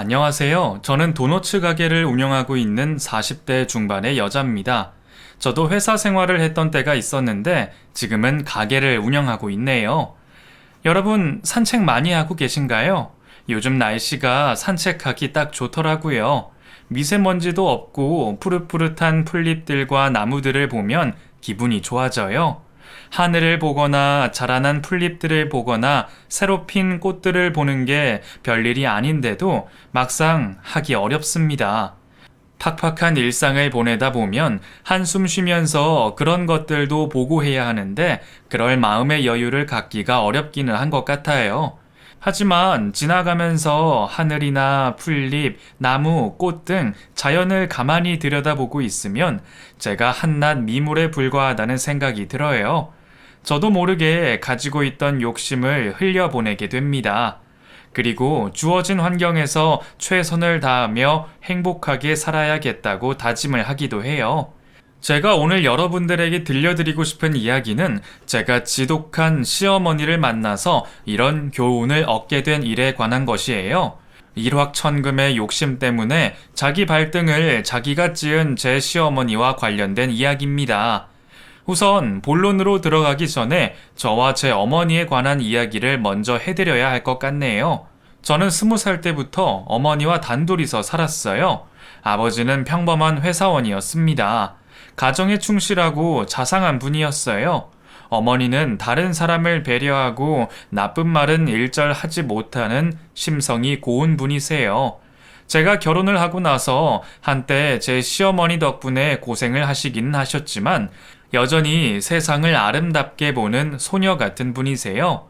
안녕하세요. 저는 도너츠 가게를 운영하고 있는 40대 중반의 여자입니다. 저도 회사 생활을 했던 때가 있었는데 지금은 가게를 운영하고 있네요. 여러분, 산책 많이 하고 계신가요? 요즘 날씨가 산책하기 딱 좋더라고요. 미세먼지도 없고 푸릇푸릇한 풀잎들과 나무들을 보면 기분이 좋아져요. 하늘을 보거나 자라난 풀잎들을 보거나 새로 핀 꽃들을 보는 게 별일이 아닌데도 막상 하기 어렵습니다. 팍팍한 일상을 보내다 보면 한숨 쉬면서 그런 것들도 보고 해야 하는데 그럴 마음의 여유를 갖기가 어렵기는 한 것 같아요. 하지만 지나가면서 하늘이나 풀잎, 나무, 꽃 등 자연을 가만히 들여다보고 있으면 제가 한낱 미물에 불과하다는 생각이 들어요. 저도 모르게 가지고 있던 욕심을 흘려보내게 됩니다. 그리고 주어진 환경에서 최선을 다하며 행복하게 살아야겠다고 다짐을 하기도 해요. 제가 오늘 여러분들에게 들려드리고 싶은 이야기는 제가 지독한 시어머니를 만나서 이런 교훈을 얻게 된 일에 관한 것이에요. 일확천금의 욕심 때문에 자기 발등을 자기가 찧은 제 시어머니와 관련된 이야기입니다. 우선 본론으로 들어가기 전에 저와 제 어머니에 관한 이야기를 먼저 해드려야 할 것 같네요. 저는 20살 때부터 어머니와 단둘이서 살았어요. 아버지는 평범한 회사원이었습니다. 가정에 충실하고 자상한 분이었어요. 어머니는 다른 사람을 배려하고 나쁜 말은 일절 하지 못하는 심성이 고운 분이세요. 제가 결혼을 하고 나서 한때 제 시어머니 덕분에 고생을 하시긴 하셨지만 여전히 세상을 아름답게 보는 소녀 같은 분이세요.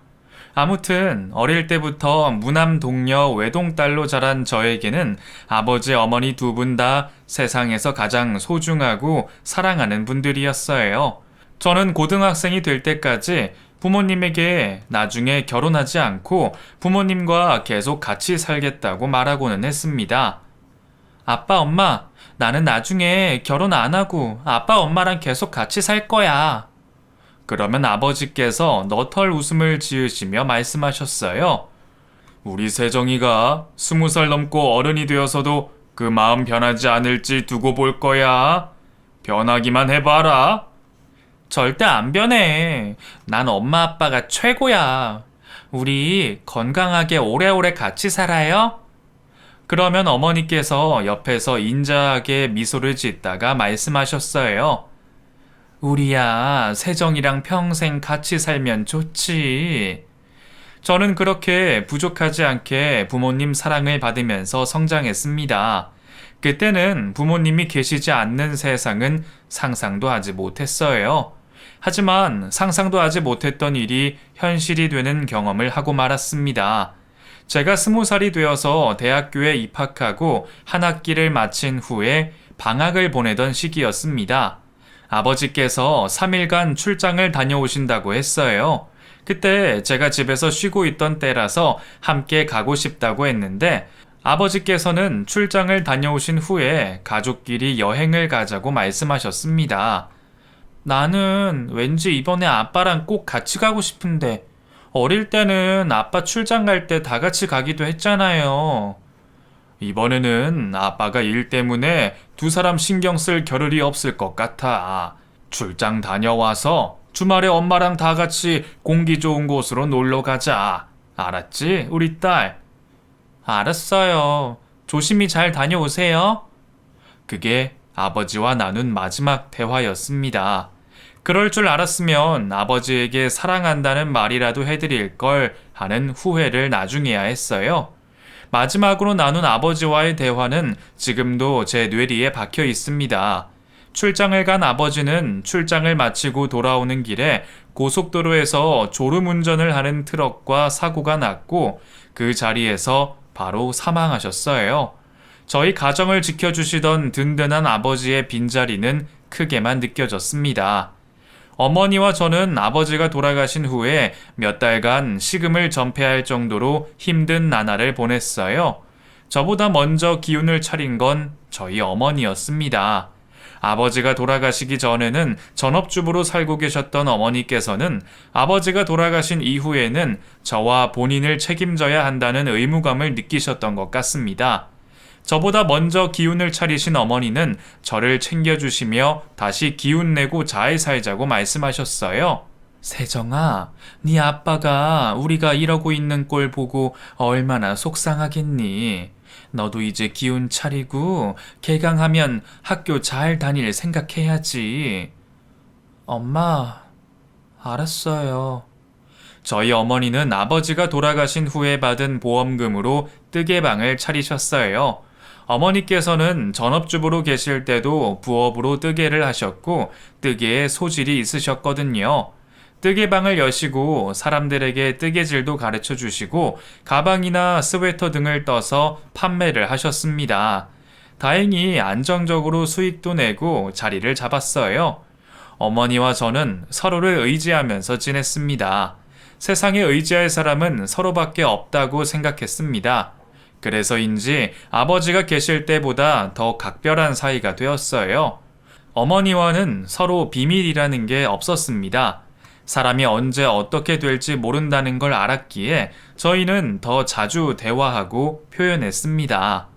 아무튼 어릴 때부터 무남 동녀 외동딸로 자란 저에게는 아버지 어머니 두 분 다 세상에서 가장 소중하고 사랑하는 분들이었어요. 저는 고등학생이 될 때까지 부모님에게 나중에 결혼하지 않고 부모님과 계속 같이 살겠다고 말하고는 했습니다. 아빠, 엄마, 나는 나중에 결혼 안 하고 아빠, 엄마랑 계속 같이 살 거야. 그러면 아버지께서 너털 웃음을 지으시며 말씀하셨어요. 우리 세정이가 20살 넘고 어른이 되어서도 그 마음 변하지 않을지 두고 볼 거야. 변하기만 해봐라. 절대 안 변해. 난 엄마 아빠가 최고야. 우리 건강하게 오래오래 같이 살아요? 그러면 어머니께서 옆에서 인자하게 미소를 짓다가 말씀하셨어요. 우리야, 세정이랑 평생 같이 살면 좋지. 저는 그렇게 부족하지 않게 부모님 사랑을 받으면서 성장했습니다. 그때는 부모님이 계시지 않는 세상은 상상도 하지 못했어요. 하지만 상상도 하지 못했던 일이 현실이 되는 경험을 하고 말았습니다. 제가 20살이 되어서 대학교에 입학하고 한 학기를 마친 후에 방학을 보내던 시기였습니다. 아버지께서 3일간 출장을 다녀오신다고 했어요. 그때 제가 집에서 쉬고 있던 때라서 함께 가고 싶다고 했는데 아버지께서는 출장을 다녀오신 후에 가족끼리 여행을 가자고 말씀하셨습니다. 나는 왠지 이번에 아빠랑 꼭 같이 가고 싶은데 어릴 때는 아빠 출장 갈 때 다 같이 가기도 했잖아요. 이번에는 아빠가 일 때문에 두 사람 신경 쓸 겨를이 없을 것 같아. 출장 다녀와서 주말에 엄마랑 다 같이 공기 좋은 곳으로 놀러 가자. 알았지, 우리 딸? 알았어요. 조심히 잘 다녀오세요. 그게 아버지와 나눈 마지막 대화였습니다. 그럴 줄 알았으면 아버지에게 사랑한다는 말이라도 해드릴 걸 하는 후회를 나중에야 했어요. 마지막으로 나눈 아버지와의 대화는 지금도 제 뇌리에 박혀 있습니다. 출장을 간 아버지는 출장을 마치고 돌아오는 길에 고속도로에서 졸음운전을 하는 트럭과 사고가 났고 그 자리에서 바로 사망하셨어요. 저희 가정을 지켜주시던 든든한 아버지의 빈자리는 크게만 느껴졌습니다. 어머니와 저는 아버지가 돌아가신 후에 몇 달간 식음을 전폐할 정도로 힘든 나날을 보냈어요. 저보다 먼저 기운을 차린 건 저희 어머니였습니다. 아버지가 돌아가시기 전에는 전업주부로 살고 계셨던 어머니께서는 아버지가 돌아가신 이후에는 저와 본인을 책임져야 한다는 의무감을 느끼셨던 것 같습니다. 저보다 먼저 기운을 차리신 어머니는 저를 챙겨주시며 다시 기운 내고 잘 살자고 말씀하셨어요. 세정아, 네 아빠가 우리가 이러고 있는 꼴 보고 얼마나 속상하겠니? 너도 이제 기운 차리고 개강하면 학교 잘 다닐 생각해야지. 엄마, 알았어요. 저희 어머니는 아버지가 돌아가신 후에 받은 보험금으로 뜨개방을 차리셨어요. 어머니께서는 전업주부로 계실 때도 부업으로 뜨개를 하셨고 뜨개에 소질이 있으셨거든요. 뜨개방을 여시고 사람들에게 뜨개질도 가르쳐 주시고 가방이나 스웨터 등을 떠서 판매를 하셨습니다. 다행히 안정적으로 수익도 내고 자리를 잡았어요. 어머니와 저는 서로를 의지하면서 지냈습니다. 세상에 의지할 사람은 서로밖에 없다고 생각했습니다. 그래서인지 아버지가 계실 때보다 더 각별한 사이가 되었어요. 어머니와는 서로 비밀이라는 게 없었습니다. 사람이 언제 어떻게 될지 모른다는 걸 알았기에 저희는 더 자주 대화하고 표현했습니다.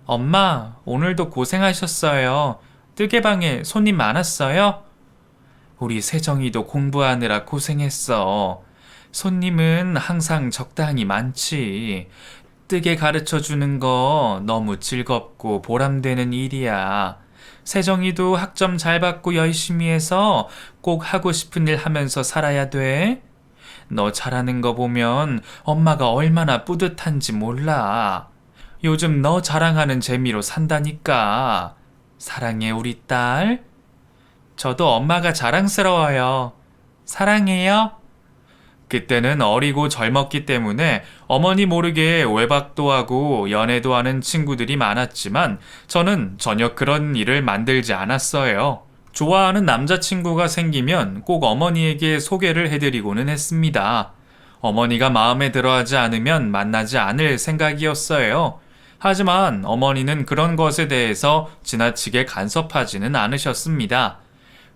엄마, 오늘도 고생하셨어요. 뜨개방에 손님 많았어요? 우리 세정이도 공부하느라 고생했어. 손님은 항상 적당히 많지. 뜨개 가르쳐 주는 거 너무 즐겁고 보람되는 일이야. 세정이도 학점 잘 받고 열심히 해서 꼭 하고 싶은 일 하면서 살아야 돼. 너 잘하는 거 보면 엄마가 얼마나 뿌듯한지 몰라. 요즘 너 자랑하는 재미로 산다니까. 사랑해, 우리 딸. 저도 엄마가 자랑스러워요. 사랑해요. 그때는 어리고 젊었기 때문에 어머니 모르게 외박도 하고 연애도 하는 친구들이 많았지만 저는 전혀 그런 일을 만들지 않았어요. 좋아하는 남자친구가 생기면 꼭 어머니에게 소개를 해드리고는 했습니다. 어머니가 마음에 들어하지 않으면 만나지 않을 생각이었어요. 하지만 어머니는 그런 것에 대해서 지나치게 간섭하지는 않으셨습니다.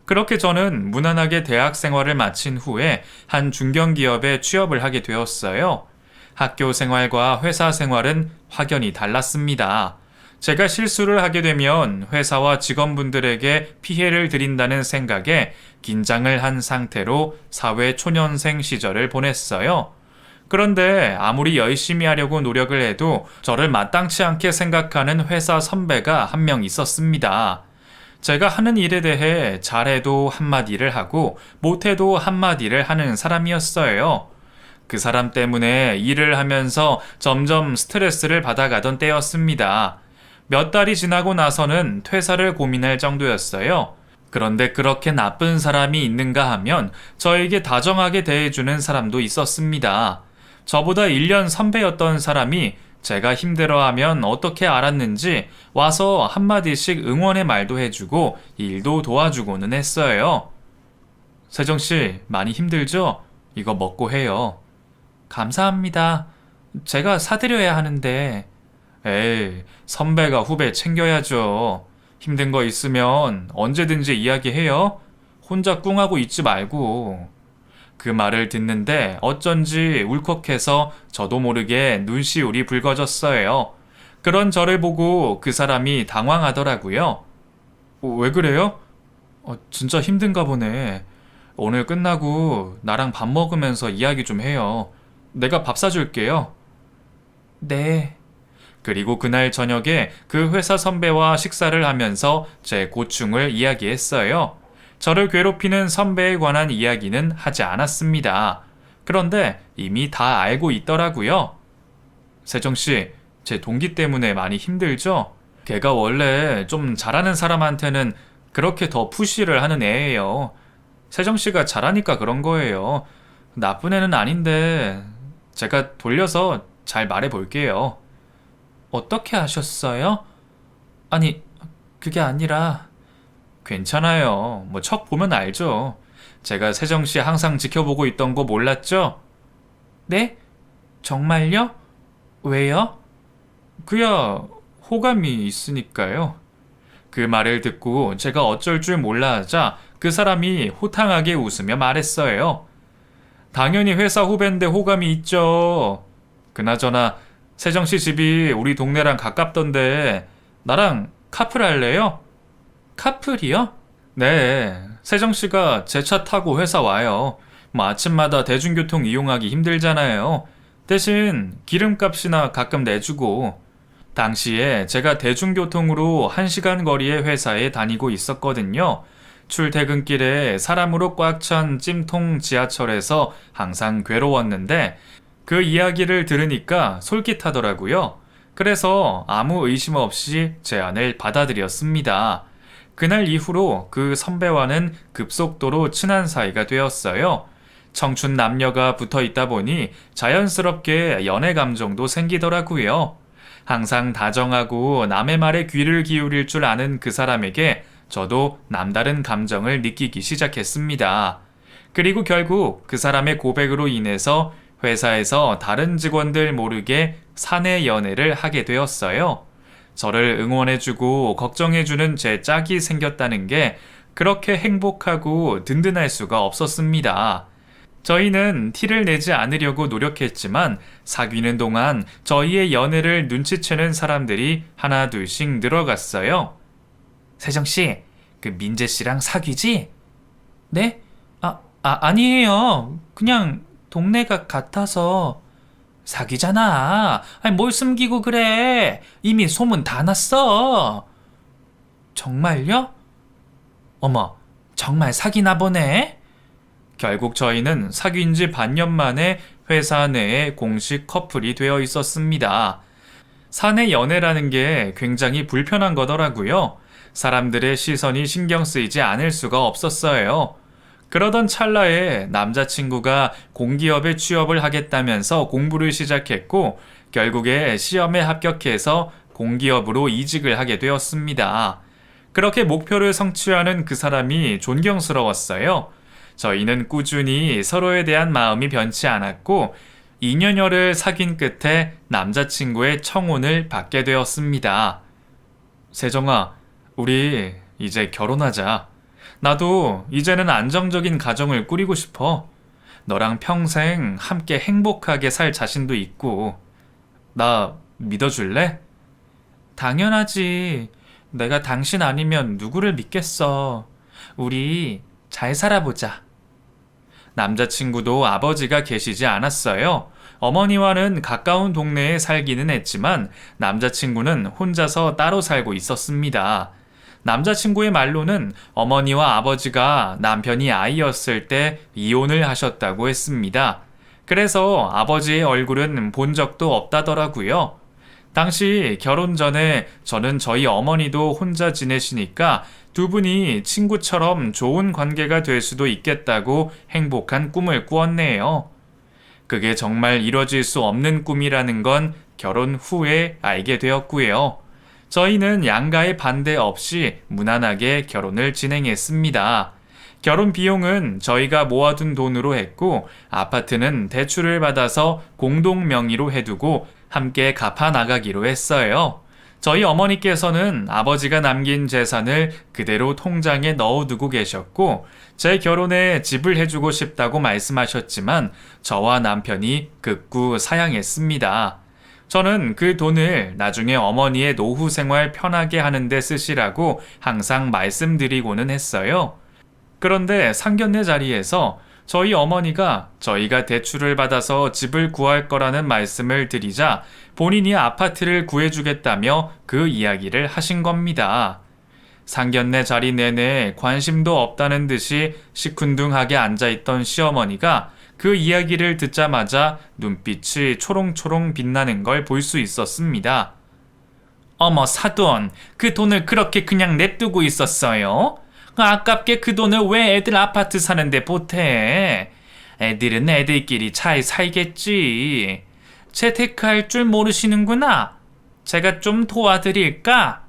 그렇게 저는 무난하게 대학 생활을 마친 후에 한 중견기업에 취업을 하게 되었어요. 학교 생활과 회사 생활은 확연히 달랐습니다. 제가 실수를 하게 되면 회사와 직원분들에게 피해를 드린다는 생각에 긴장을 한 상태로 사회 초년생 시절을 보냈어요. 그런데 아무리 열심히 하려고 노력을 해도 저를 마땅치 않게 생각하는 회사 선배가 한 명 있었습니다. 제가 하는 일에 대해 잘해도 한마디를 하고 못해도 한마디를 하는 사람이었어요. 그 사람 때문에 일을 하면서 점점 스트레스를 받아가던 때였습니다. 몇 달이 지나고 나서는 퇴사를 고민할 정도였어요. 그런데 그렇게 나쁜 사람이 있는가 하면 저에게 다정하게 대해주는 사람도 있었습니다. 저보다 1년 선배였던 사람이 제가 힘들어하면 어떻게 알았는지 와서 한마디씩 응원의 말도 해주고 일도 도와주고는 했어요. 세정씨, 많이 힘들죠? 이거 먹고 해요. 감사합니다. 제가 사드려야 하는데. 에이, 선배가 후배 챙겨야죠. 힘든 거 있으면 언제든지 이야기해요. 혼자 꿍하고 있지 말고. 그 말을 듣는데 어쩐지 울컥해서 저도 모르게 눈시울이 붉어졌어요. 그런 저를 보고 그 사람이 당황하더라고요. 왜 그래요? 진짜 힘든가 보네. 오늘 끝나고 나랑 밥 먹으면서 이야기 좀 해요. 내가 밥 사줄게요. 네. 그리고 그날 저녁에 그 회사 선배와 식사를 하면서 제 고충을 이야기했어요. 저를 괴롭히는 선배에 관한 이야기는 하지 않았습니다. 그런데 이미 다 알고 있더라고요. 세정씨, 제 동기 때문에 많이 힘들죠? 걔가 원래 좀 잘하는 사람한테는 그렇게 더 푸시를 하는 애예요. 세정씨가 잘하니까 그런 거예요. 나쁜 애는 아닌데 제가 돌려서 잘 말해볼게요. 어떻게 하셨어요? 아니, 그게 아니라... 괜찮아요. 뭐 척 보면 알죠. 제가 세정씨 항상 지켜보고 있던 거 몰랐죠? 네? 정말요? 왜요? 그야 호감이 있으니까요. 그 말을 듣고 제가 어쩔 줄 몰라 하자 그 사람이 호탕하게 웃으며 말했어요. 당연히 회사 후배인데 호감이 있죠. 그나저나 세정씨 집이 우리 동네랑 가깝던데 나랑 카풀 할래요? 카풀이요? 네, 세정씨가 제 차 타고 회사 와요. 뭐 아침마다 대중교통 이용하기 힘들잖아요. 대신 기름값이나 가끔 내주고. 당시에 제가 대중교통으로 1시간 거리의 회사에 다니고 있었거든요. 출퇴근길에 사람으로 꽉 찬 찜통 지하철에서 항상 괴로웠는데 그 이야기를 들으니까 솔깃하더라고요. 그래서 아무 의심 없이 제안을 받아들였습니다. 그날 이후로 그 선배와는 급속도로 친한 사이가 되었어요. 청춘 남녀가 붙어 있다 보니 자연스럽게 연애 감정도 생기더라고요. 항상 다정하고 남의 말에 귀를 기울일 줄 아는 그 사람에게 저도 남다른 감정을 느끼기 시작했습니다. 그리고 결국 그 사람의 고백으로 인해서 회사에서 다른 직원들 모르게 사내 연애를 하게 되었어요. 저를 응원해주고 걱정해주는 제 짝이 생겼다는 게 그렇게 행복하고 든든할 수가 없었습니다. 저희는 티를 내지 않으려고 노력했지만 사귀는 동안 저희의 연애를 눈치채는 사람들이 하나 둘씩 늘어갔어요. 세정씨, 그 민재씨랑 사귀지? 네? 아니에요. 그냥 동네가 같아서. 사귀잖아. 아니, 뭘 숨기고 그래. 이미 소문 다 났어. 정말요? 어머, 정말 사귀나 보네? 결국 저희는 사귄 지 반년 만에 회사 내에 공식 커플이 되어 있었습니다. 사내 연애라는 게 굉장히 불편한 거더라고요. 사람들의 시선이 신경 쓰이지 않을 수가 없었어요. 그러던 찰나에 남자친구가 공기업에 취업을 하겠다면서 공부를 시작했고 결국에 시험에 합격해서 공기업으로 이직을 하게 되었습니다. 그렇게 목표를 성취하는 그 사람이 존경스러웠어요. 저희는 꾸준히 서로에 대한 마음이 변치 않았고 2년여를 사귄 끝에 남자친구의 청혼을 받게 되었습니다. 세정아, 우리 이제 결혼하자. 나도 이제는 안정적인 가정을 꾸리고 싶어. 너랑 평생 함께 행복하게 살 자신도 있고. 나 믿어줄래? 당연하지. 내가 당신 아니면 누구를 믿겠어. 우리 잘 살아보자. 남자친구도 아버지가 계시지 않았어요. 어머니와는 가까운 동네에 살기는 했지만 남자친구는 혼자서 따로 살고 있었습니다. 남자친구의 말로는 어머니와 아버지가 남편이 아이였을 때 이혼을 하셨다고 했습니다. 그래서 아버지의 얼굴은 본 적도 없다더라고요. 당시 결혼 전에 저는 저희 어머니도 혼자 지내시니까 두 분이 친구처럼 좋은 관계가 될 수도 있겠다고 행복한 꿈을 꾸었네요. 그게 정말 이뤄질 수 없는 꿈이라는 건 결혼 후에 알게 되었고요. 저희는 양가의 반대 없이 무난하게 결혼을 진행했습니다. 결혼 비용은 저희가 모아둔 돈으로 했고 아파트는 대출을 받아서 공동 명의로 해두고 함께 갚아 나가기로 했어요. 저희 어머니께서는 아버지가 남긴 재산을 그대로 통장에 넣어두고 계셨고 제 결혼에 집을 해주고 싶다고 말씀하셨지만 저와 남편이 극구 사양했습니다. 저는 그 돈을 나중에 어머니의 노후 생활 편하게 하는 데 쓰시라고 항상 말씀드리고는 했어요. 그런데 상견례 자리에서 저희 어머니가 저희가 대출을 받아서 집을 구할 거라는 말씀을 드리자 본인이 아파트를 구해주겠다며 그 이야기를 하신 겁니다. 상견례 자리 내내 관심도 없다는 듯이 시큰둥하게 앉아있던 시어머니가 그 이야기를 듣자마자 눈빛이 초롱초롱 빛나는 걸 볼 수 있었습니다. 어머 사돈, 그 돈을 그렇게 그냥 냅두고 있었어요? 아깝게 그 돈을 왜 애들 아파트 사는데 보태? 애들은 애들끼리 잘 살겠지. 재테크할 줄 모르시는구나. 제가 좀 도와드릴까?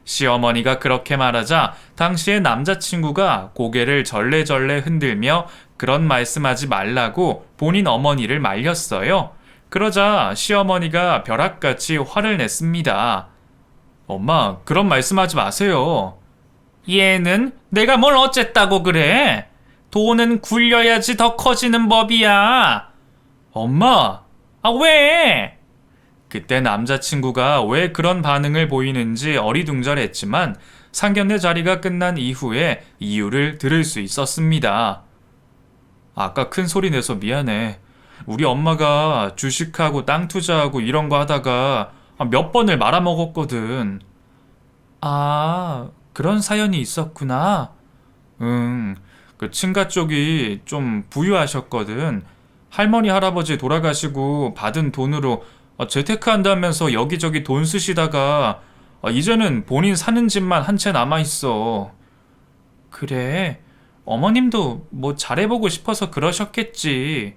시어머니가 그렇게 말하자 당시에 남자친구가 고개를 절레절레 흔들며 그런 말씀하지 말라고 본인 어머니를 말렸어요. 그러자 시어머니가 벼락같이 화를 냈습니다. 엄마, 그런 말씀하지 마세요. 얘는 내가 뭘 어쨌다고 그래? 돈은 굴려야지 더 커지는 법이야. 엄마, 왜? 그때 남자친구가 왜 그런 반응을 보이는지 어리둥절했지만 상견례 자리가 끝난 이후에 이유를 들을 수 있었습니다. 아까 큰 소리 내서 미안해. 우리 엄마가 주식하고 땅 투자하고 이런 거 하다가 몇 번을 말아먹었거든. 아, 그런 사연이 있었구나. 응, 그 친가 쪽이 좀 부유하셨거든. 할머니, 할아버지 돌아가시고 받은 돈으로 재테크 한다면서 여기저기 돈 쓰시다가 이제는 본인 사는 집만 한 채 남아있어. 그래, 어머님도 뭐 잘해보고 싶어서 그러셨겠지.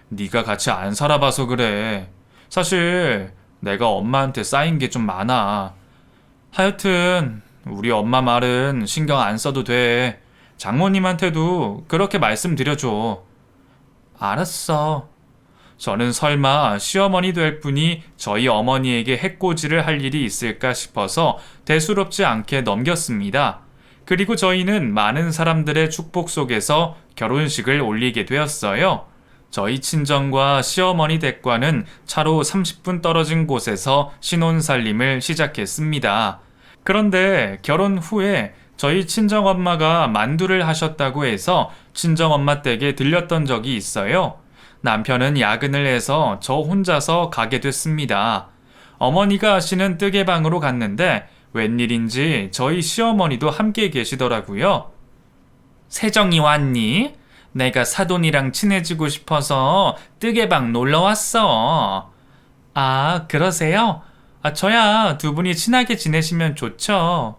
네가 같이 안 살아봐서 그래. 사실 내가 엄마한테 쌓인 게 좀 많아. 하여튼 우리 엄마 말은 신경 안 써도 돼. 장모님한테도 그렇게 말씀드려줘. 알았어. 저는 설마 시어머니 될 분이 저희 어머니에게 해코지를 할 일이 있을까 싶어서 대수롭지 않게 넘겼습니다. 그리고 저희는 많은 사람들의 축복 속에서 결혼식을 올리게 되었어요. 저희 친정과 시어머니 댁과는 차로 30분 떨어진 곳에서 신혼살림을 시작했습니다. 그런데 결혼 후에 저희 친정엄마가 만두를 하셨다고 해서 친정엄마 댁에 들렸던 적이 있어요. 남편은 야근을 해서 저 혼자서 가게 됐습니다. 어머니가 하시는 뜨개방으로 갔는데 웬일인지 저희 시어머니도 함께 계시더라고요. 세정이 왔니? 내가 사돈이랑 친해지고 싶어서 뜨개방 놀러 왔어. 아, 그러세요? 저야 두 분이 친하게 지내시면 좋죠.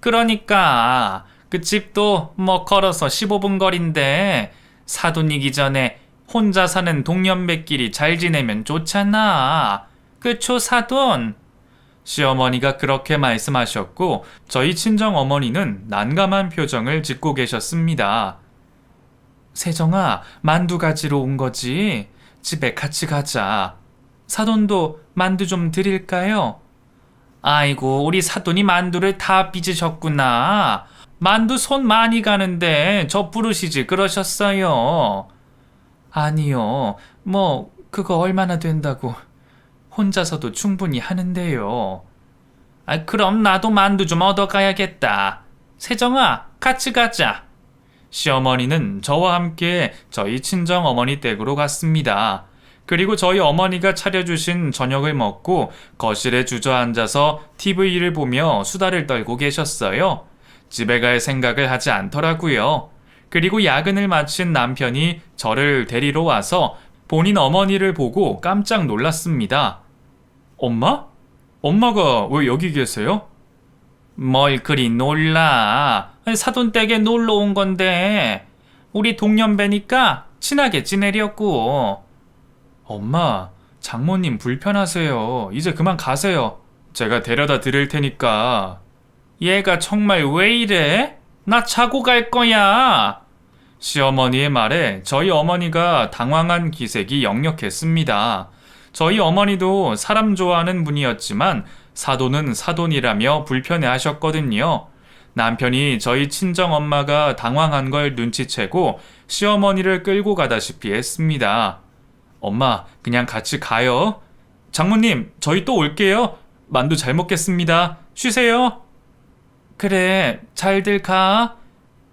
그러니까 그 집도 뭐 걸어서 15분 거리인데 사돈이기 전에 혼자 사는 동년배끼리 잘 지내면 좋잖아. 그쵸, 사돈? 시어머니가 그렇게 말씀하셨고 저희 친정 어머니는 난감한 표정을 짓고 계셨습니다. 세정아, 만두 가지러 온 거지? 집에 같이 가자. 사돈도 만두 좀 드릴까요? 아이고, 우리 사돈이 만두를 다 빚으셨구나. 만두 손 많이 가는데 저 부르시지 그러셨어요. 아니요, 뭐 그거 얼마나 된다고. 혼자서도 충분히 하는데요. 그럼 나도 만두 좀 얻어가야겠다. 세정아, 같이 가자. 시어머니는 저와 함께 저희 친정 어머니 댁으로 갔습니다. 그리고 저희 어머니가 차려주신 저녁을 먹고 거실에 주저앉아서 TV를 보며 수다를 떨고 계셨어요. 집에 갈 생각을 하지 않더라고요. 그리고 야근을 마친 남편이 저를 데리러 와서 본인 어머니를 보고 깜짝 놀랐습니다. 엄마? 엄마가 왜 여기 계세요? 뭘 그리 놀라. 사돈 댁에 놀러 온 건데 우리 동년배니까 친하게 지내려고. 엄마, 장모님 불편하세요. 이제 그만 가세요. 제가 데려다 드릴 테니까. 얘가 정말 왜 이래? 나 자고 갈 거야. 시어머니의 말에 저희 어머니가 당황한 기색이 역력했습니다. 저희 어머니도 사람 좋아하는 분이었지만 사돈은 사돈이라며 불편해 하셨거든요. 남편이 저희 친정엄마가 당황한 걸 눈치채고 시어머니를 끌고 가다시피 했습니다. 엄마, 그냥 같이 가요. 장모님, 저희 또 올게요. 만두 잘 먹겠습니다. 쉬세요. 그래, 잘들 가.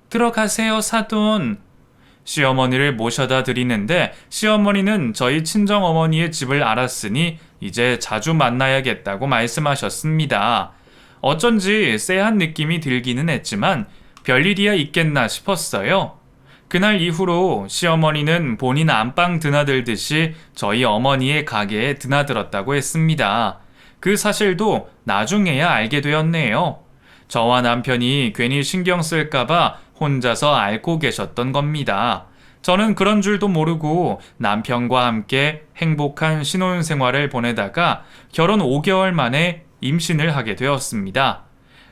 들어가세요, 사돈. 시어머니를 모셔다 드리는데 시어머니는 저희 친정어머니의 집을 알았으니 이제 자주 만나야겠다고 말씀하셨습니다. 어쩐지 쎄한 느낌이 들기는 했지만 별일이야 있겠나 싶었어요. 그날 이후로 시어머니는 본인 안방 드나들듯이 저희 어머니의 가게에 드나들었다고 했습니다. 그 사실도 나중에야 알게 되었네요. 저와 남편이 괜히 신경 쓸까봐 혼자서 앓고 계셨던 겁니다. 저는 그런 줄도 모르고 남편과 함께 행복한 신혼생활을 보내다가 결혼 5개월 만에 임신을 하게 되었습니다.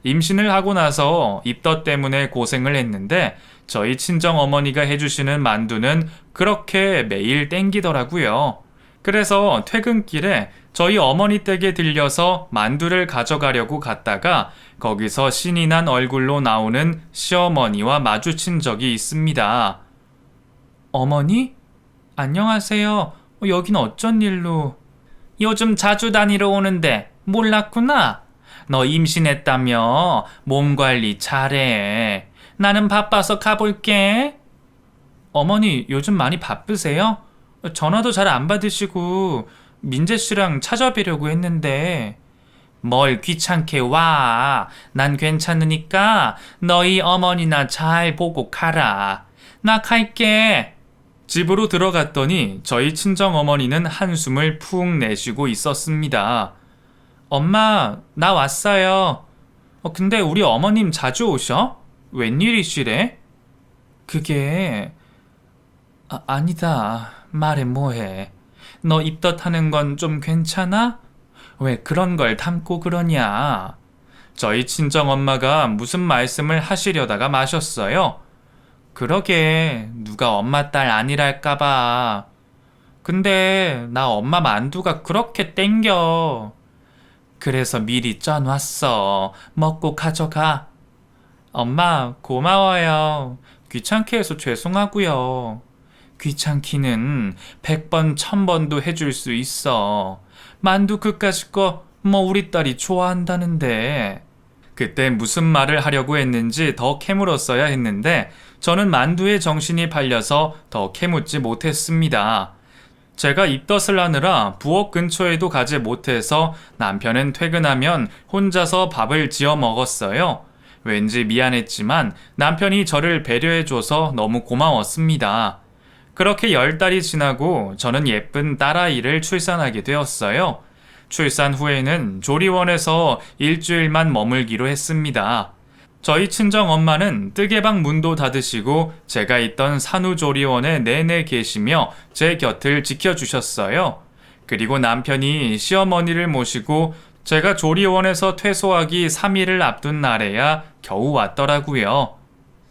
임신을 하고 나서 입덧 때문에 고생을 했는데 저희 친정 어머니가 해주시는 만두는 그렇게 매일 땡기더라고요. 그래서 퇴근길에 저희 어머니 댁에 들려서 만두를 가져가려고 갔다가 거기서 신이 난 얼굴로 나오는 시어머니와 마주친 적이 있습니다. 어머니? 안녕하세요. 여긴 어쩐 일로? 요즘 자주 다니러 오는데 몰랐구나. 너 임신했다며? 몸 관리 잘해. 나는 바빠서 가볼게. 어머니 요즘 많이 바쁘세요? 전화도 잘 안 받으시고 민재 씨랑 찾아뵈려고 했는데. 뭘 귀찮게 와. 난 괜찮으니까 너희 어머니나 잘 보고 가라. 나 갈게. 집으로 들어갔더니 저희 친정어머니는 한숨을 푹 내쉬고 있었습니다. 엄마, 나 왔어요. 근데 우리 어머님 자주 오셔? 웬일이시래? 그게... 아니다. 말해 뭐해. 너 입덧하는 건 좀 괜찮아? 왜 그런 걸 담고 그러냐? 저희 친정엄마가 무슨 말씀을 하시려다가 마셨어요. 그러게 누가 엄마 딸 아니랄까봐. 근데 나 엄마 만두가 그렇게 땡겨. 그래서 미리 쪄놨어. 먹고 가져가. 엄마 고마워요. 귀찮게 해서 죄송하고요. 귀찮기는 100번 1000번도 해줄 수 있어. 만두 그까짓 거 뭐 우리 딸이 좋아한다는데. 그때 무슨 말을 하려고 했는지 더 캐물었어야 했는데 저는 만두에 정신이 팔려서 더 캐묻지 못했습니다. 제가 입덧을 하느라 부엌 근처에도 가지 못해서 남편은 퇴근하면 혼자서 밥을 지어 먹었어요. 왠지 미안했지만 남편이 저를 배려해줘서 너무 고마웠습니다. 그렇게 10달이 지나고 저는 예쁜 딸아이를 출산하게 되었어요. 출산 후에는 조리원에서 일주일만 머물기로 했습니다. 저희 친정 엄마는 뜨개방 문도 닫으시고 제가 있던 산후조리원에 내내 계시며 제 곁을 지켜주셨어요. 그리고 남편이 시어머니를 모시고 제가 조리원에서 퇴소하기 3일을 앞둔 날에야 겨우 왔더라고요.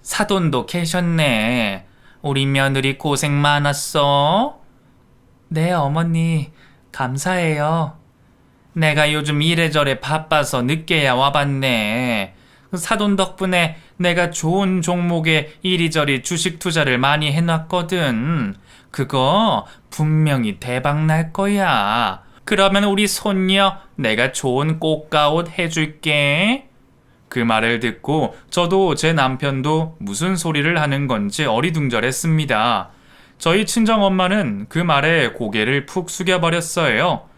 사돈도 계셨네. 우리 며느리 고생 많았어. 네, 어머니. 감사해요. 내가 요즘 이래저래 바빠서 늦게야 와봤네. 사돈 덕분에 내가 좋은 종목에 이리저리 주식 투자를 많이 해놨거든. 그거 분명히 대박 날 거야. 그러면 우리 손녀 내가 좋은 꽃가옷 해줄게. 그 말을 듣고 저도 제 남편도 무슨 소리를 하는 건지 어리둥절했습니다. 저희 친정엄마는 그 말에 고개를 푹 숙여버렸어요.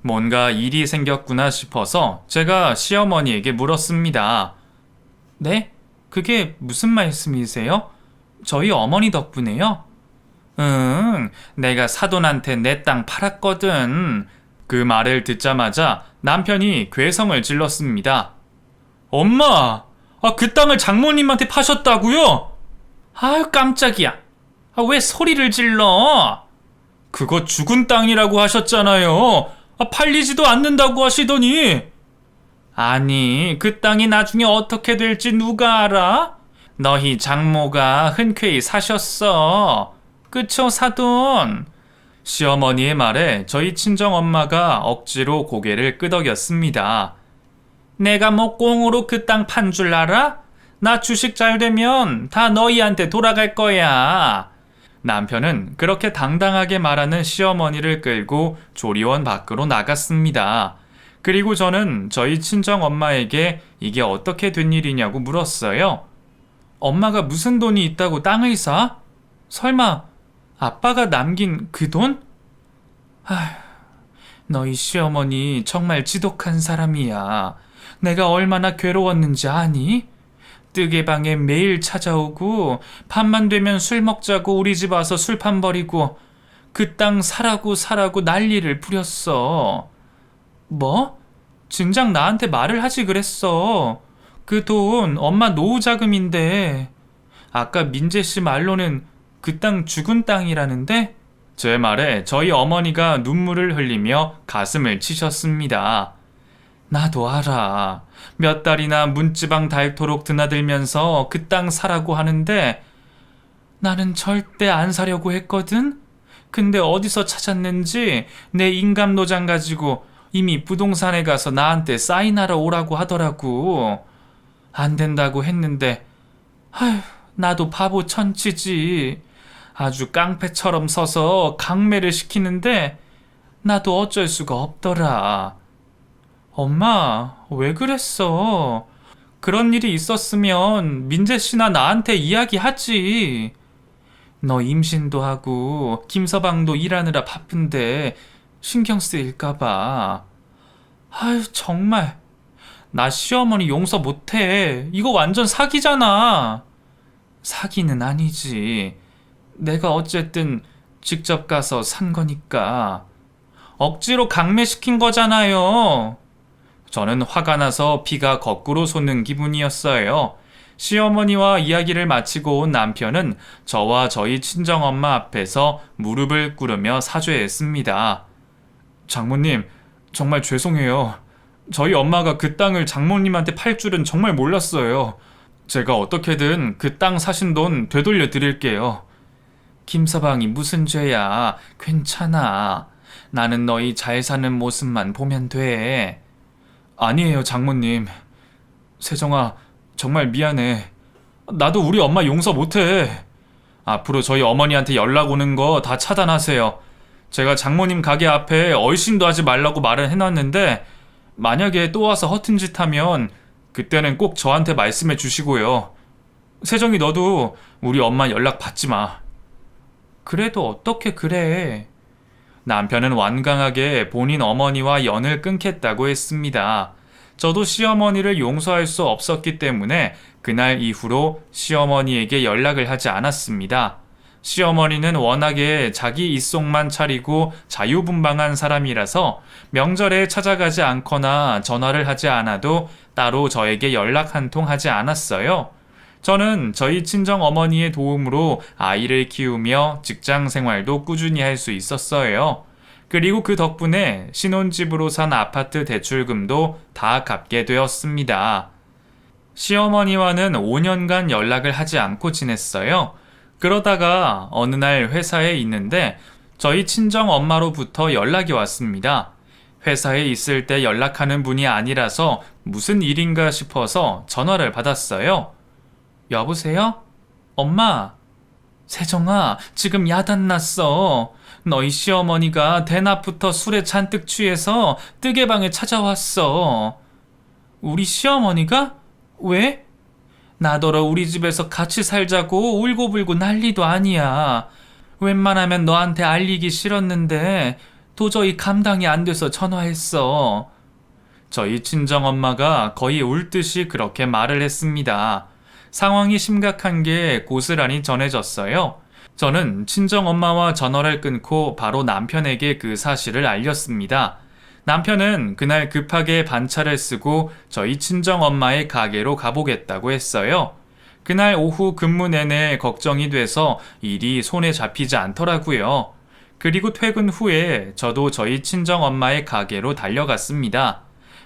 뭔가 일이 생겼구나 싶어서 제가 시어머니에게 물었습니다. 네? 그게 무슨 말씀이세요? 저희 어머니 덕분에요? 응, 내가 사돈한테 내 땅 팔았거든. 그 말을 듣자마자 남편이 괴성을 질렀습니다. 엄마! 그 땅을 장모님한테 파셨다고요? 아유, 깜짝이야. 왜 소리를 질러? 그거 죽은 땅이라고 하셨잖아요. 팔리지도 않는다고 하시더니. 아니, 그 땅이 나중에 어떻게 될지 누가 알아? 너희 장모가 흔쾌히 사셨어. 그쵸, 사돈? 시어머니의 말에 저희 친정엄마가 억지로 고개를 끄덕였습니다. 내가 뭐 꽁으로 그 땅 판 줄 알아? 나 주식 잘 되면 다 너희한테 돌아갈 거야. 남편은 그렇게 당당하게 말하는 시어머니를 끌고 조리원 밖으로 나갔습니다. 그리고 저는 저희 친정엄마에게 이게 어떻게 된 일이냐고 물었어요. 엄마가 무슨 돈이 있다고 땅을 사? 설마 아빠가 남긴 그 돈? 아휴, 너희 시어머니 정말 지독한 사람이야. 내가 얼마나 괴로웠는지 아니? 뜨개방에 매일 찾아오고 밤만 되면 술 먹자고 우리 집 와서 술판 버리고 그 땅 사라고 난리를 부렸어. 뭐? 진작 나한테 말을 하지 그랬어. 그 돈 엄마 노후 자금인데. 아까 민재 씨 말로는 그 땅 죽은 땅이라는데? 제 말에 저희 어머니가 눈물을 흘리며 가슴을 치셨습니다. 나도 알아. 몇 달이나 문지방 닳도록 드나들면서 그 땅 사라고 하는데 나는 절대 안 사려고 했거든? 근데 어디서 찾았는지 내 인감노장 가지고 이미 부동산에 가서 나한테 사인하러 오라고 하더라고. 안 된다고 했는데, 아휴, 나도 바보 천치지. 아주 깡패처럼 서서 강매를 시키는데, 나도 어쩔 수가 없더라. 엄마, 왜 그랬어? 그런 일이 있었으면 민재 씨나 나한테 이야기하지. 너 임신도 하고 김서방도 일하느라 바쁜데 신경 쓰일까봐. 아유, 정말. 나 시어머니 용서 못해. 이거 완전 사기잖아. 사기는 아니지. 내가 어쨌든 직접 가서 산 거니까. 억지로 강매시킨 거잖아요. 저는 화가 나서 피가 거꾸로 솟는 기분이었어요. 시어머니와 이야기를 마치고 온 남편은 저와 저희 친정엄마 앞에서 무릎을 꿇으며 사죄했습니다. 장모님, 정말 죄송해요. 저희 엄마가 그 땅을 장모님한테 팔 줄은 정말 몰랐어요. 제가 어떻게든 그 땅 사신 돈 되돌려 드릴게요. 김서방이 무슨 죄야. 괜찮아. 나는 너희 잘 사는 모습만 보면 돼. 아니에요, 장모님. 세정아, 정말 미안해. 나도 우리 엄마 용서 못해. 앞으로 저희 어머니한테 연락 오는 거 다 차단하세요. 제가 장모님 가게 앞에 얼씬도 하지 말라고 말을 해놨는데 만약에 또 와서 허튼 짓 하면 그때는 꼭 저한테 말씀해 주시고요. 세정이, 너도 우리 엄마 연락 받지 마. 그래도 어떻게 그래. 남편은 완강하게 본인 어머니와 연을 끊겠다고 했습니다. 저도 시어머니를 용서할 수 없었기 때문에 그날 이후로 시어머니에게 연락을 하지 않았습니다. 시어머니는 워낙에 자기 입속만 차리고 자유분방한 사람이라서 명절에 찾아가지 않거나 전화를 하지 않아도 따로 저에게 연락 한 통 하지 않았어요. 저는 저희 친정 어머니의 도움으로 아이를 키우며 직장 생활도 꾸준히 할 수 있었어요. 그리고 그 덕분에 신혼집으로 산 아파트 대출금도 다 갚게 되었습니다. 시어머니와는 5년간 연락을 하지 않고 지냈어요. 그러다가 어느 날 회사에 있는데 저희 친정 엄마로부터 연락이 왔습니다. 회사에 있을 때 연락하는 분이 아니라서 무슨 일인가 싶어서 전화를 받았어요. 여보세요? 엄마? 세정아, 지금 야단 났어. 너희 시어머니가 대낮부터 술에 잔뜩 취해서 뜨개방에 찾아왔어. 우리 시어머니가? 왜? 나더러 우리 집에서 같이 살자고 울고불고 난리도 아니야. 웬만하면 너한테 알리기 싫었는데 도저히 감당이 안 돼서 전화했어. 저희 친정엄마가 거의 울듯이 그렇게 말을 했습니다. 상황이 심각한 게 고스란히 전해졌어요. 저는 친정엄마와 전화를 끊고 바로 남편에게 그 사실을 알렸습니다. 남편은 그날 급하게 반차를 쓰고 저희 친정엄마의 가게로 가보겠다고 했어요. 그날 오후 근무 내내 걱정이 돼서 일이 손에 잡히지 않더라고요. 그리고 퇴근 후에 저도 저희 친정엄마의 가게로 달려갔습니다.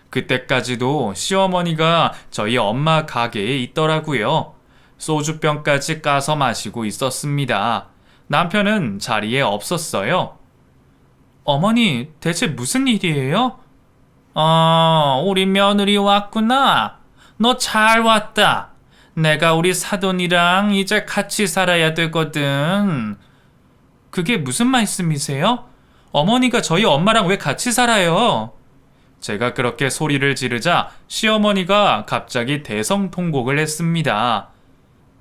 그때까지도 시어머니가 저희 엄마 가게에 있더라고요. 소주병까지 까서 마시고 있었습니다. 남편은 자리에 없었어요. 어머니, 대체 무슨 일이에요? 우리 며느리 왔구나. 너 잘 왔다. 내가 우리 사돈이랑 이제 같이 살아야 되거든. 그게 무슨 말씀이세요? 어머니가 저희 엄마랑 왜 같이 살아요? 제가 그렇게 소리를 지르자 시어머니가 갑자기 대성통곡을 했습니다.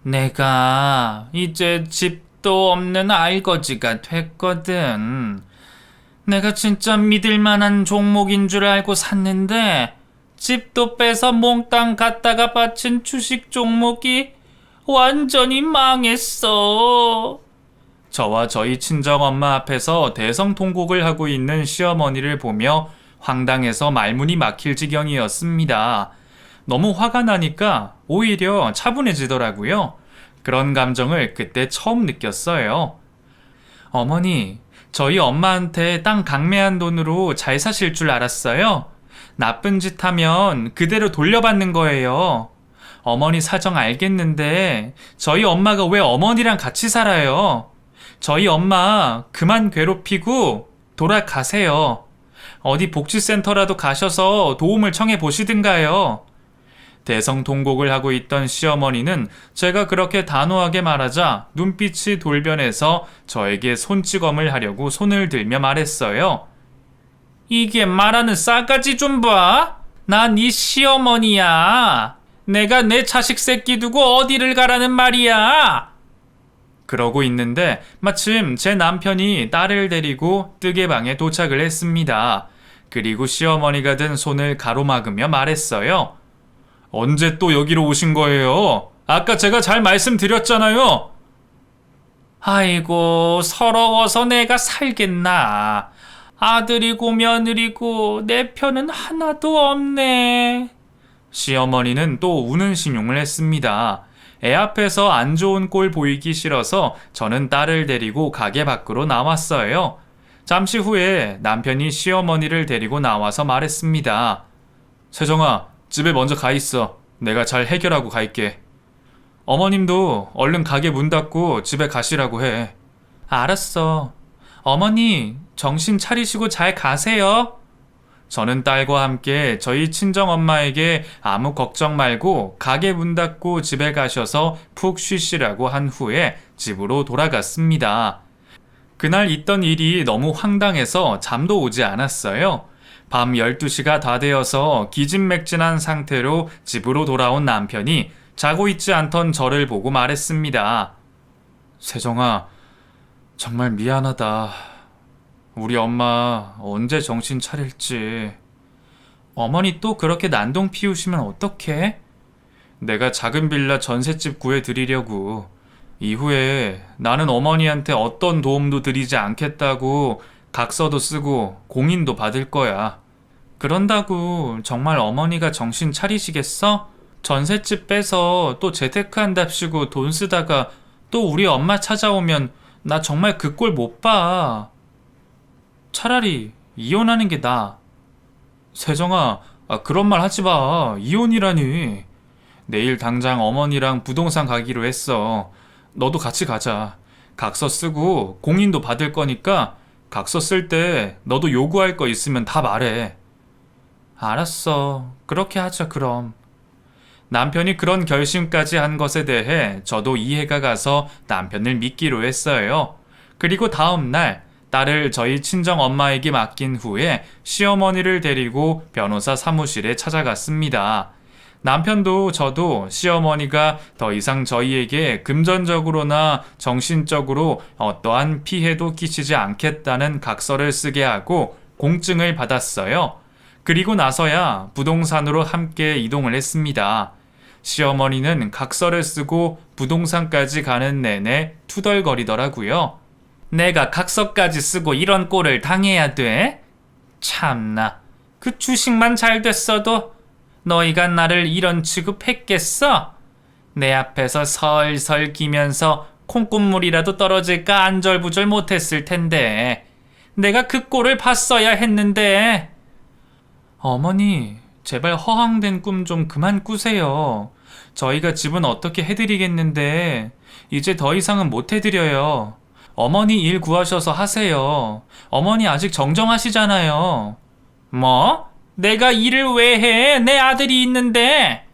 내가 이제 집도 없는 알거지가 됐거든. 내가 진짜 믿을 만한 종목인 줄 알고 샀는데 집도 빼서 몽땅 갖다가 바친 주식 종목이 완전히 망했어. 저와 저희 친정엄마 앞에서 대성통곡을 하고 있는 시어머니를 보며 황당해서 말문이 막힐 지경이었습니다. 너무 화가 나니까 오히려 차분해지더라고요. 그런 감정을 그때 처음 느꼈어요. 어머니, 저희 엄마한테 땅 강매한 돈으로 잘 사실 줄 알았어요? 나쁜 짓 하면 그대로 돌려받는 거예요. 어머니 사정 알겠는데 저희 엄마가 왜 어머니랑 같이 살아요? 저희 엄마 그만 괴롭히고 돌아가세요. 어디 복지센터라도 가셔서 도움을 청해 보시든가요. 대성통곡을 하고 있던 시어머니는 제가 그렇게 단호하게 말하자 눈빛이 돌변해서 저에게 손찌검을 하려고 손을 들며 말했어요. 이게 말하는 싸가지 좀 봐. 나 네 시어머니야. 내가 내 자식 새끼 두고 어디를 가라는 말이야. 그러고 있는데 마침 제 남편이 딸을 데리고 뜨개방에 도착을 했습니다. 그리고 시어머니가 든 손을 가로막으며 말했어요. 언제 또 여기로 오신 거예요? 아까 제가 잘 말씀드렸잖아요. 아이고, 서러워서 내가 살겠나. 아들이고 며느리고 내 편은 하나도 없네. 시어머니는 또 우는 신용을 했습니다. 애 앞에서 안 좋은 꼴 보이기 싫어서 저는 딸을 데리고 가게 밖으로 나왔어요. 잠시 후에 남편이 시어머니를 데리고 나와서 말했습니다. 세정아, 집에 먼저 가 있어. 내가 잘 해결하고 갈게. 어머님도 얼른 가게 문 닫고 집에 가시라고 해. 알았어. 어머니, 정신 차리시고 잘 가세요. 저는 딸과 함께 저희 친정엄마에게 아무 걱정 말고 가게 문 닫고 집에 가셔서 푹 쉬시라고 한 후에 집으로 돌아갔습니다. 그날 있던 일이 너무 황당해서 잠도 오지 않았어요. 밤 12시가 다 되어서 기진맥진한 상태로 집으로 돌아온 남편이 자고 있지 않던 저를 보고 말했습니다. 세정아, 정말 미안하다. 우리 엄마 언제 정신 차릴지. 어머니 또 그렇게 난동 피우시면 어떡해? 내가 작은 빌라 전셋집 구해드리려고. 이후에 나는 어머니한테 어떤 도움도 드리지 않겠다고 각서도 쓰고 공인도 받을 거야. 그런다고 정말 어머니가 정신 차리시겠어? 전셋집 빼서 또 재테크한답시고 돈 쓰다가 또 우리 엄마 찾아오면 나 정말 그 꼴 못 봐. 차라리 이혼하는 게 나아. 세정아, 그런 말 하지 마. 이혼이라니. 내일 당장 어머니랑 부동산 가기로 했어. 너도 같이 가자. 각서 쓰고 공인도 받을 거니까 각서 쓸 때 너도 요구할 거 있으면 다 말해. 알았어. 그렇게 하자 그럼. 남편이 그런 결심까지 한 것에 대해 저도 이해가 가서 남편을 믿기로 했어요. 그리고 다음 날 딸을 저희 친정 엄마에게 맡긴 후에 시어머니를 데리고 변호사 사무실에 찾아갔습니다. 남편도 저도 시어머니가 더 이상 저희에게 금전적으로나 정신적으로 어떠한 피해도 끼치지 않겠다는 각서를 쓰게 하고 공증을 받았어요. 그리고 나서야 부동산으로 함께 이동을 했습니다. 시어머니는 각서를 쓰고 부동산까지 가는 내내 투덜거리더라고요. 내가 각서까지 쓰고 이런 꼴을 당해야 돼? 참나, 그 주식만 잘 됐어도 너희가 나를 이런 취급했겠어? 내 앞에서 설설 기면서 콩국물이라도 떨어질까 안절부절 못했을 텐데 내가 그 꼴을 봤어야 했는데. 어머니, 제발 허황된 꿈 좀 그만 꾸세요. 저희가 집은 어떻게 해드리겠는데 이제 더 이상은 못 해드려요. 어머니 일 구하셔서 하세요. 어머니 아직 정정하시잖아요. 뭐? 내가 일을 왜 해? 내 아들이 있는데.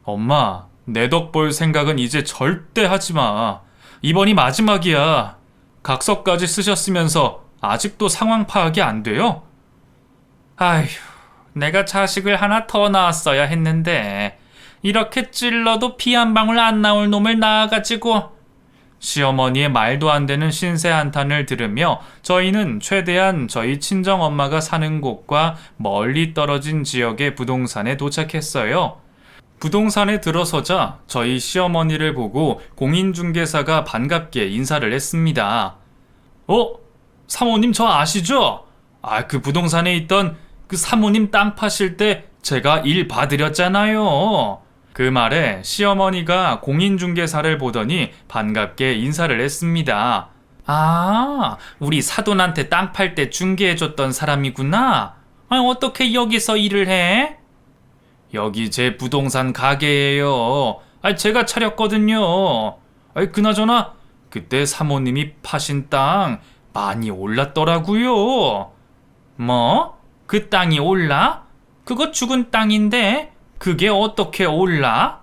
엄마, 내 덕 볼 생각은 이제 절대 하지 마. 이번이 마지막이야. 각서까지 쓰셨으면서 아직도 상황 파악이 안 돼요? 아휴, 내가 자식을 하나 더 낳았어야 했는데 이렇게 찔러도 피 한 방울 안 나올 놈을 낳아가지고. 시어머니의 말도 안 되는 신세 한탄을 들으며 저희는 최대한 저희 친정엄마가 사는 곳과 멀리 떨어진 지역의 부동산에 도착했어요. 부동산에 들어서자 저희 시어머니를 보고 공인중개사가 반갑게 인사를 했습니다. 사모님 저 아시죠? 그 부동산에 있던 그 사모님 땅 파실 때 제가 일 봐드렸잖아요. 그 말에 시어머니가 공인중개사를 보더니 반갑게 인사를 했습니다. 아, 우리 사돈한테 땅 팔 때 중개해줬던 사람이구나. 어떻게 여기서 일을 해? 여기 제 부동산 가게예요. 제가 차렸거든요. 그나저나 그때 사모님이 파신 땅 많이 올랐더라고요. 뭐? 그 땅이 올라? 그거 죽은 땅인데 그게 어떻게 올라?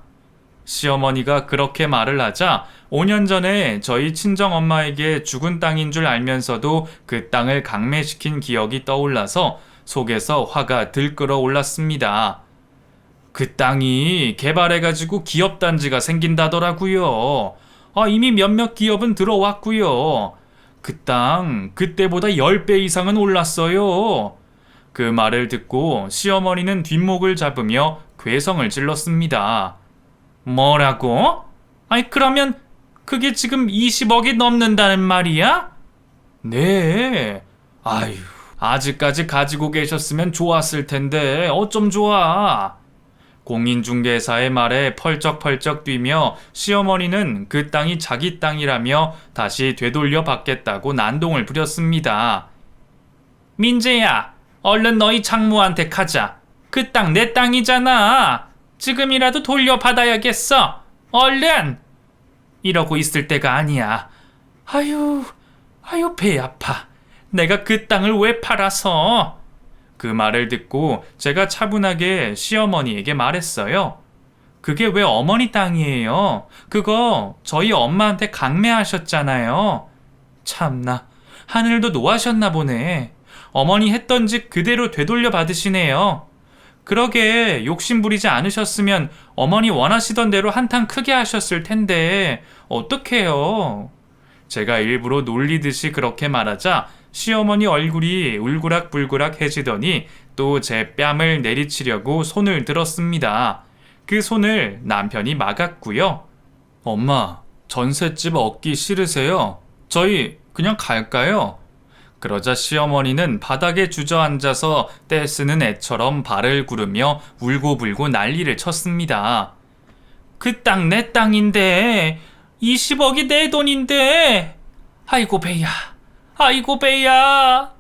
시어머니가 그렇게 말을 하자 5년 전에 저희 친정엄마에게 죽은 땅인 줄 알면서도 그 땅을 강매시킨 기억이 떠올라서 속에서 화가 들끓어 올랐습니다. 그 땅이 개발해가지고 기업단지가 생긴다더라고요. 이미 몇몇 기업은 들어왔고요. 그 땅 그때보다 10배 이상은 올랐어요. 그 말을 듣고 시어머니는 뒷목을 잡으며 괴성을 질렀습니다. 뭐라고? 그러면 그게 지금 20억이 넘는다는 말이야? 네. 아휴, 아직까지 가지고 계셨으면 좋았을 텐데 어쩜 좋아. 공인중개사의 말에 펄쩍펄쩍 뛰며 시어머니는 그 땅이 자기 땅이라며 다시 되돌려 받겠다고 난동을 부렸습니다. 민재야, 얼른 너희 장모한테 가자. 그 땅 내 땅이잖아. 지금이라도 돌려받아야겠어. 얼른! 이러고 있을 때가 아니야. 아유, 배 아파. 내가 그 땅을 왜 팔아서? 그 말을 듣고 제가 차분하게 시어머니에게 말했어요. 그게 왜 어머니 땅이에요? 그거 저희 엄마한테 강매하셨잖아요. 참나, 하늘도 노하셨나 보네. 어머니 했던 짓 그대로 되돌려 받으시네요. 그러게 욕심부리지 않으셨으면 어머니 원하시던 대로 한탕 크게 하셨을 텐데 어떡해요. 제가 일부러 놀리듯이 그렇게 말하자 시어머니 얼굴이 울그락불그락해지더니 또 제 뺨을 내리치려고 손을 들었습니다. 그 손을 남편이 막았고요. 엄마, 전셋집 얻기 싫으세요? 저희 그냥 갈까요? 그러자 시어머니는 바닥에 주저앉아서 떼쓰는 애처럼 발을 구르며 울고불고 난리를 쳤습니다. 그 땅 내 땅인데 20억이 내 돈인데 아이고 배야, 아이고 배야.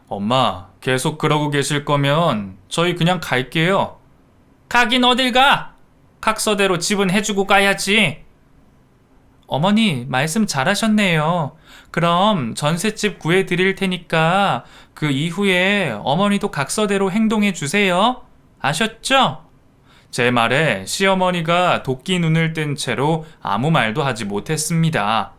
엄마, 계속 그러고 계실 거면 저희 그냥 갈게요. 가긴 어딜 가? 각서대로 집은 해주고 가야지. 어머니, 말씀 잘하셨네요. 그럼 전셋집 구해드릴 테니까 그 이후에 어머니도 각서대로 행동해 주세요. 아셨죠? 제 말에 시어머니가 도끼 눈을 뜬 채로 아무 말도 하지 못했습니다.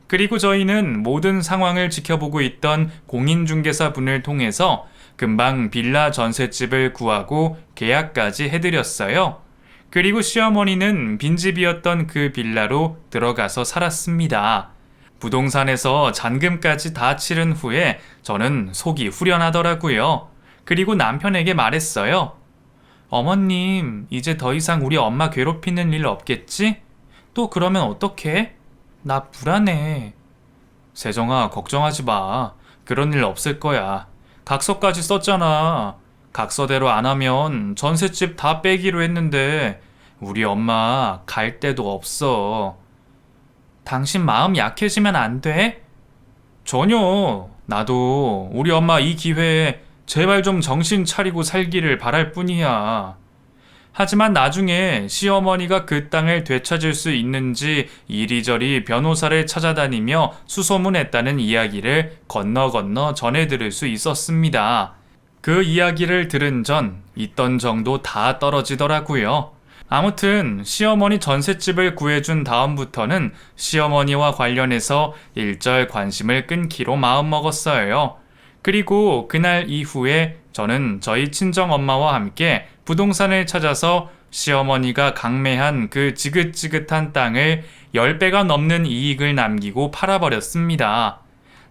그리고 저희는 모든 상황을 지켜보고 있던 공인중개사 분을 통해서 금방 빌라 전셋집을 구하고 계약까지 해드렸어요. 그리고 시어머니는 빈집이었던 그 빌라로 들어가서 살았습니다. 부동산에서 잔금까지 다 치른 후에 저는 속이 후련하더라고요. 그리고 남편에게 말했어요. 어머님, 이제 더 이상 우리 엄마 괴롭히는 일 없겠지? 또 그러면 어떡해? 나 불안해. 세정아, 걱정하지 마. 그런 일 없을 거야. 각서까지 썼잖아. 각서대로 안 하면 전셋집 다 빼기로 했는데 우리 엄마 갈 데도 없어. 당신 마음 약해지면 안 돼? 전혀. 나도 우리 엄마 이 기회에 제발 좀 정신 차리고 살기를 바랄 뿐이야. 하지만 나중에 시어머니가 그 땅을 되찾을 수 있는지 이리저리 변호사를 찾아다니며 수소문했다는 이야기를 건너 전해 들을 수 있었습니다. 그 이야기를 들은 전 있던 정도 다 떨어지더라고요. 아무튼 시어머니 전셋집을 구해준 다음부터는 시어머니와 관련해서 일절 관심을 끊기로 마음먹었어요. 그리고 그날 이후에 저는 저희 친정엄마와 함께 부동산을 찾아서 시어머니가 강매한 그 지긋지긋한 땅을 10배가 넘는 이익을 남기고 팔아버렸습니다.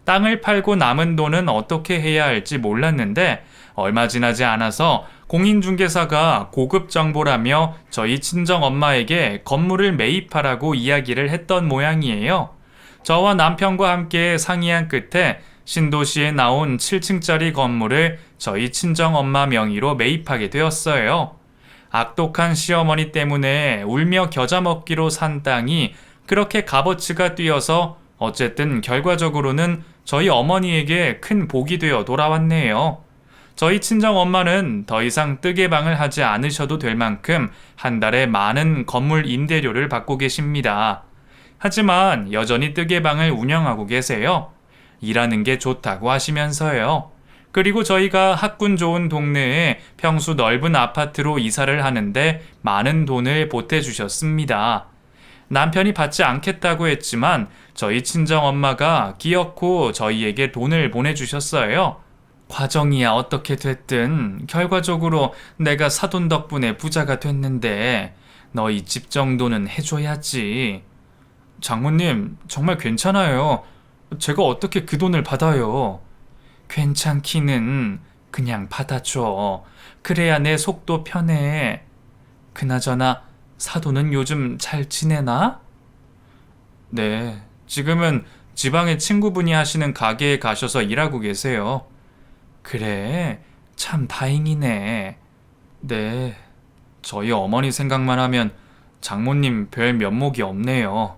땅을 팔고 남은 돈은 어떻게 해야 할지 몰랐는데 얼마 지나지 않아서 공인중개사가 고급 정보라며 저희 친정엄마에게 건물을 매입하라고 이야기를 했던 모양이에요. 저와 남편과 함께 상의한 끝에 신도시에 나온 7층짜리 건물을 저희 친정엄마 명의로 매입하게 되었어요. 악독한 시어머니 때문에 울며 겨자 먹기로 산 땅이 그렇게 값어치가 뛰어서 어쨌든 결과적으로는 저희 어머니에게 큰 복이 되어 돌아왔네요. 저희 친정엄마는 더 이상 뜨개방을 하지 않으셔도 될 만큼 한 달에 많은 건물 임대료를 받고 계십니다. 하지만 여전히 뜨개방을 운영하고 계세요. 일하는 게 좋다고 하시면서요. 그리고 저희가 학군 좋은 동네에 평수 넓은 아파트로 이사를 하는데 많은 돈을 보태주셨습니다. 남편이 받지 않겠다고 했지만 저희 친정엄마가 기어코 저희에게 돈을 보내주셨어요. 과정이야 어떻게 됐든 결과적으로 내가 사돈 덕분에 부자가 됐는데 너희 집 정도는 해줘야지. 장모님, 정말 괜찮아요. 제가 어떻게 그 돈을 받아요? 괜찮기는 그냥 받아줘. 그래야 내 속도 편해. 그나저나 사돈은 요즘 잘 지내나? 네, 지금은 지방에 친구분이 하시는 가게에 가셔서 일하고 계세요. 그래, 참 다행이네. 네, 저희 어머니 생각만 하면 장모님 별 면목이 없네요.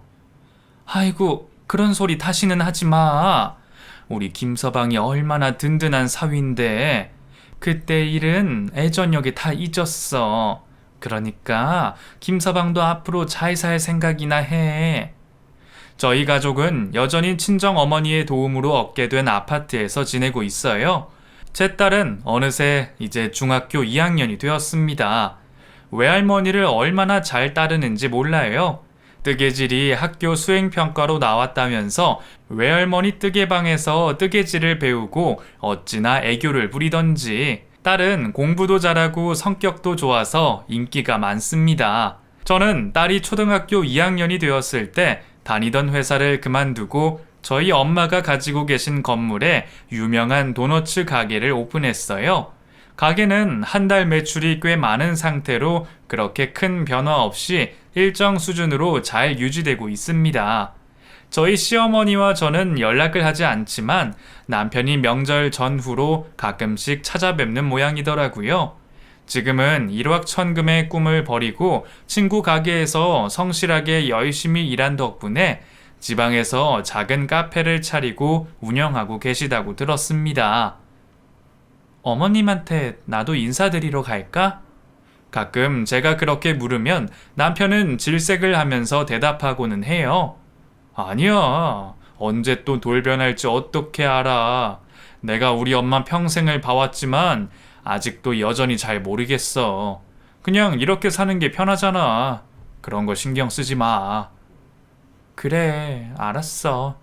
아이고, 그런 소리 다시는 하지 마. 우리 김서방이 얼마나 든든한 사위인데 그때 일은 애저녁에 다 잊었어. 그러니까 김서방도 앞으로 잘 살 생각이나 해. 저희 가족은 여전히 친정 어머니의 도움으로 얻게 된 아파트에서 지내고 있어요. 제 딸은 어느새 이제 중학교 2학년이 되었습니다. 외할머니를 얼마나 잘 따르는지 몰라요. 뜨개질이 학교 수행평가로 나왔다면서 외할머니 뜨개방에서 뜨개질을 배우고 어찌나 애교를 부리던지 딸은 공부도 잘하고 성격도 좋아서 인기가 많습니다. 저는 딸이 초등학교 2학년이 되었을 때 다니던 회사를 그만두고 저희 엄마가 가지고 계신 건물에 유명한 도너츠 가게를 오픈했어요. 가게는 한 달 매출이 꽤 많은 상태로 그렇게 큰 변화 없이 일정 수준으로 잘 유지되고 있습니다. 저희 시어머니와 저는 연락을 하지 않지만 남편이 명절 전후로 가끔씩 찾아뵙는 모양이더라고요. 지금은 일확천금의 꿈을 버리고 친구 가게에서 성실하게 열심히 일한 덕분에 지방에서 작은 카페를 차리고 운영하고 계시다고 들었습니다. 어머님한테 나도 인사드리러 갈까? 가끔 제가 그렇게 물으면 남편은 질색을 하면서 대답하고는 해요. 아니야. 언제 또 돌변할지 어떻게 알아. 내가 우리 엄마 평생을 봐왔지만 아직도 여전히 잘 모르겠어. 그냥 이렇게 사는 게 편하잖아. 그런 거 신경 쓰지 마. 그래, 알았어.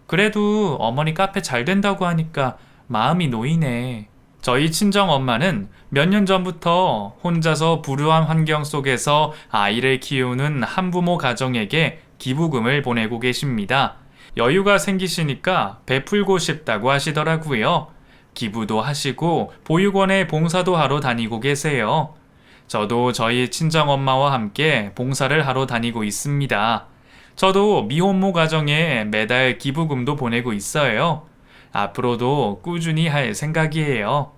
그래도 어머니 카페 잘 된다고 하니까 마음이 놓이네. 저희 친정 엄마는 몇 년 전부터 혼자서 불우한 환경 속에서 아이를 키우는 한부모 가정에게 기부금을 보내고 계십니다. 여유가 생기시니까 베풀고 싶다고 하시더라고요. 기부도 하시고 보육원에 봉사도 하러 다니고 계세요. 저도 저희 친정엄마와 함께 봉사를 하러 다니고 있습니다. 저도 미혼모 가정에 매달 기부금도 보내고 있어요. 앞으로도 꾸준히 할 생각이에요.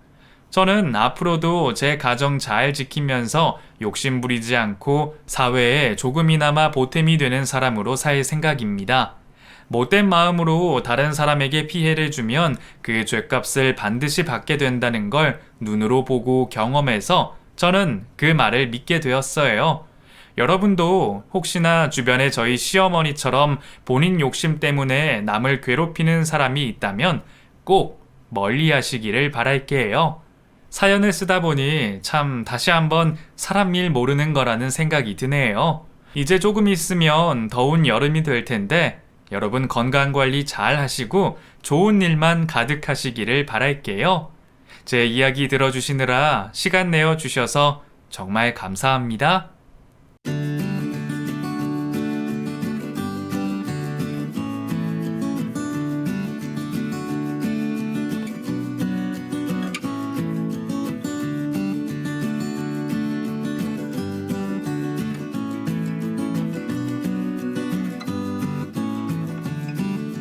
저는 앞으로도 제 가정 잘 지키면서 욕심 부리지 않고 사회에 조금이나마 보탬이 되는 사람으로 살 생각입니다. 못된 마음으로 다른 사람에게 피해를 주면 그 죗값을 반드시 받게 된다는 걸 눈으로 보고 경험해서 저는 그 말을 믿게 되었어요. 여러분도 혹시나 주변에 저희 시어머니처럼 본인 욕심 때문에 남을 괴롭히는 사람이 있다면 꼭 멀리 하시기를 바랄게요. 사연을 쓰다 보니 참 다시 한번 사람 일 모르는 거라는 생각이 드네요. 이제 조금 있으면 더운 여름이 될 텐데 여러분 건강관리 잘 하시고 좋은 일만 가득하시기를 바랄게요. 제 이야기 들어주시느라 시간 내어 주셔서 정말 감사합니다.